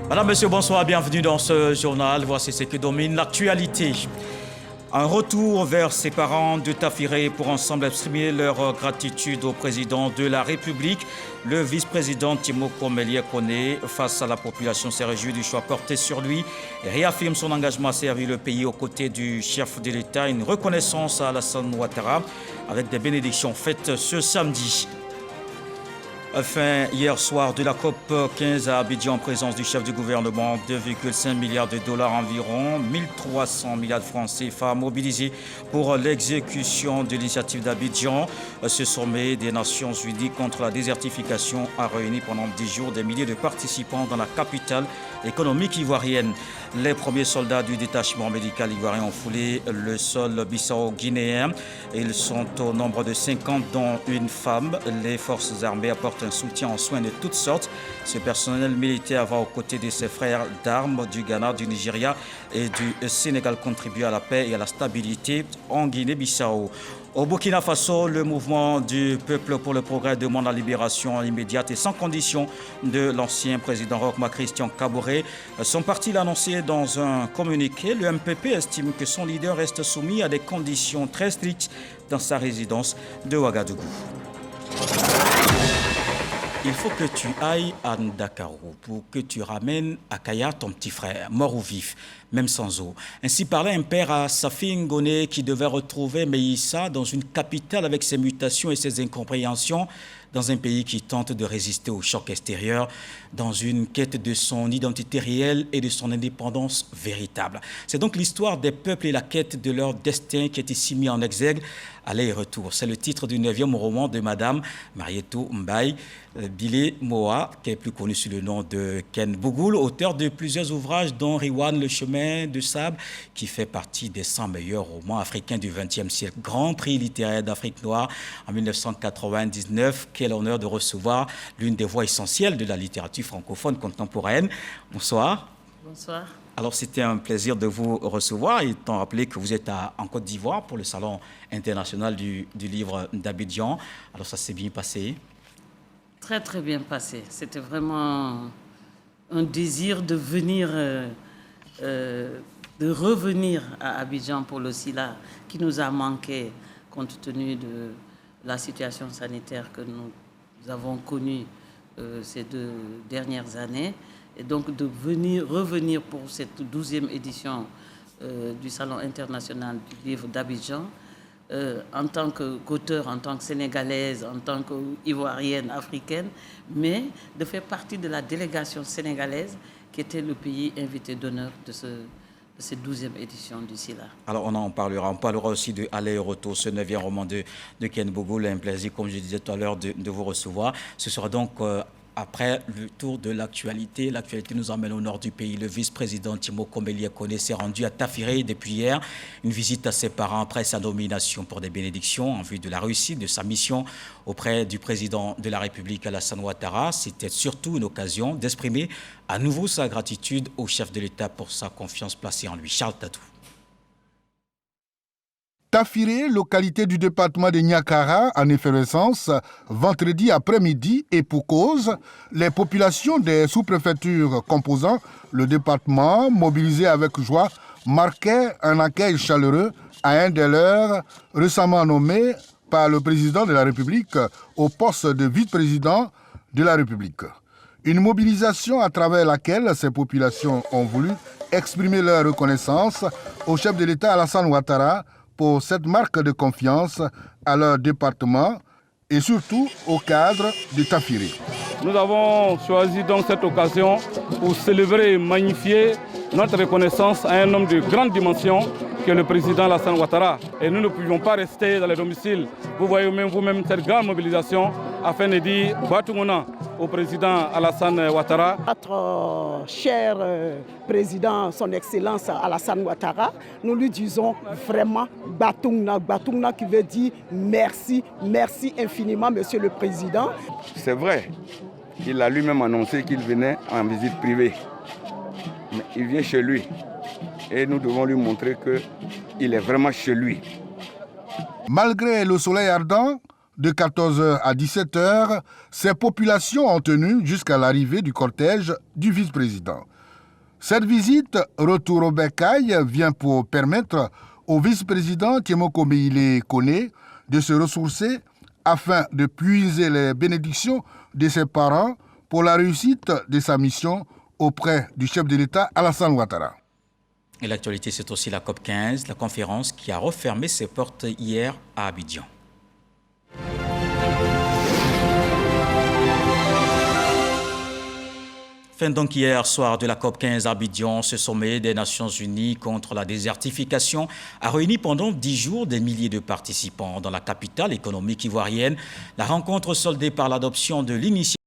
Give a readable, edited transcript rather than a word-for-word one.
Madame, Monsieur, bonsoir, bienvenue dans ce journal. Voici ce qui domine l'actualité. Un retour vers ses parents de Tafiré pour ensemble exprimer leur gratitude au président de la République. Le vice-président Timoko Melie Kone, face à la population, s'est réjoui du choix porté sur lui et réaffirme son engagement à servir le pays aux côtés du chef de l'État. Une reconnaissance à Alassane Ouattara avec des bénédictions faites ce samedi. Fin hier soir de la COP 15 à Abidjan en présence du chef du gouvernement, 2,5 milliards de dollars environ, 1300 milliards de francs CFA mobilisés pour l'exécution de l'initiative d'Abidjan. Ce sommet des Nations Unies contre la désertification a réuni pendant 10 jours des milliers de participants dans la capitale économique ivoirienne. Les premiers soldats du détachement médical ivoirien ont foulé le sol bissau-guinéen. Ils sont au nombre de 50, dont une femme. Les forces armées apportent un soutien en soins de toutes sortes. Ce personnel militaire va aux côtés de ses frères d'armes du Ghana, du Nigeria et du Sénégal contribuer à la paix et à la stabilité en Guinée-Bissau. Au Burkina Faso, le mouvement du peuple pour le progrès demande la libération immédiate et sans condition de l'ancien président Roch-Marc Christian Kaboré. Son parti l'a annoncé dans un communiqué. Le MPP estime que son leader reste soumis à des conditions très strictes dans sa résidence de Ouagadougou. Il faut que tu ailles à Ndakarou pour que tu ramènes à Kaya ton petit frère, mort ou vif, même sans eau. Ainsi parlait un père à Safi Ngone qui devait retrouver Meïssa dans une capitale avec ses mutations et ses incompréhensions, dans un pays qui tente de résister au choc extérieur, dans une quête de son identité réelle et de son indépendance véritable. C'est donc l'histoire des peuples et la quête de leur destin qui est ici mis en exergue. Aller et retour. C'est le titre du 9e roman de Madame Marietou Mbaye Bilé Moa, qui est plus connue sous le nom de Ken Bougoul, auteur de plusieurs ouvrages dont Riwan, Le chemin de sable, qui fait partie des 100 meilleurs romans africains du XXe siècle. Grand prix littéraire d'Afrique noire en 1999. Quel honneur de recevoir l'une des voix essentielles de la littérature francophone contemporaine. Bonsoir. Bonsoir. Alors, c'était un plaisir de vous recevoir, étant rappelé que vous êtes en Côte d'Ivoire pour le Salon international du livre d'Abidjan. Alors, ça s'est bien passé? Très, très bien passé. C'était vraiment un désir de venir, de revenir à Abidjan pour le SILA, qui nous a manqué compte tenu de la situation sanitaire que nous avons connue ces 2 dernières années. Et donc de revenir pour cette 12e édition du Salon international du livre d'Abidjan, en tant qu'auteur, en tant que Sénégalaise, en tant qu'Ivoirienne, africaine, mais de faire partie de la délégation sénégalaise qui était le pays invité d'honneur de cette 12e édition du SILA. Alors on en parlera. On parlera aussi de Aller et retour, ce 9e roman de Ken Bougoul. Un plaisir, comme je disais tout à l'heure, de vous recevoir. Ce sera donc... Après le tour de l'actualité, l'actualité nous emmène au nord du pays. Le vice-président Timoko Melie Kone s'est rendu à Tafiré depuis hier. Une visite à ses parents après sa nomination pour des bénédictions en vue de la réussite de sa mission auprès du président de la République, Alassane Ouattara. C'était surtout une occasion d'exprimer à nouveau sa gratitude au chef de l'État pour sa confiance placée en lui. Charles Tatou. Tafiré, localité du département de Niakara, en effervescence, vendredi après-midi, et pour cause, les populations des sous-préfectures composant le département, mobilisées avec joie, marquaient un accueil chaleureux à un des leurs récemment nommé par le président de la République au poste de vice-président de la République. Une mobilisation à travers laquelle ces populations ont voulu exprimer leur reconnaissance au chef de l'État Alassane Ouattara pour cette marque de confiance à leur département et surtout au cadre de Tafiré. Nous avons choisi donc cette occasion pour célébrer et magnifier notre reconnaissance à un homme de grande dimension qui est le président Alassane Ouattara. Et nous ne pouvions pas rester dans les domiciles. Vous voyez vous-même cette grande mobilisation afin de dire Batoumona au président Alassane Ouattara. Notre cher président, son excellence Alassane Ouattara, nous lui disons vraiment Batoumna. Batoumna qui veut dire merci, merci infiniment, monsieur le président. C'est vrai, il a lui-même annoncé qu'il venait en visite privée. Mais il vient chez lui. Et nous devons lui montrer qu'il est vraiment chez lui. Malgré le soleil ardent, de 14h à 17h, ces populations ont tenu jusqu'à l'arrivée du cortège du vice-président. Cette visite, retour au bercail, vient pour permettre au vice-président Thiemoko Meïlé Koné de se ressourcer afin de puiser les bénédictions de ses parents pour la réussite de sa mission auprès du chef de l'État Alassane Ouattara. Et l'actualité, c'est aussi la COP15, la conférence qui a refermé ses portes hier à Abidjan. Fin donc hier soir de la COP15 à Abidjan, ce sommet des Nations Unies contre la désertification a réuni pendant 10 jours des milliers de participants dans la capitale économique ivoirienne. La rencontre soldée par l'adoption de l'initiative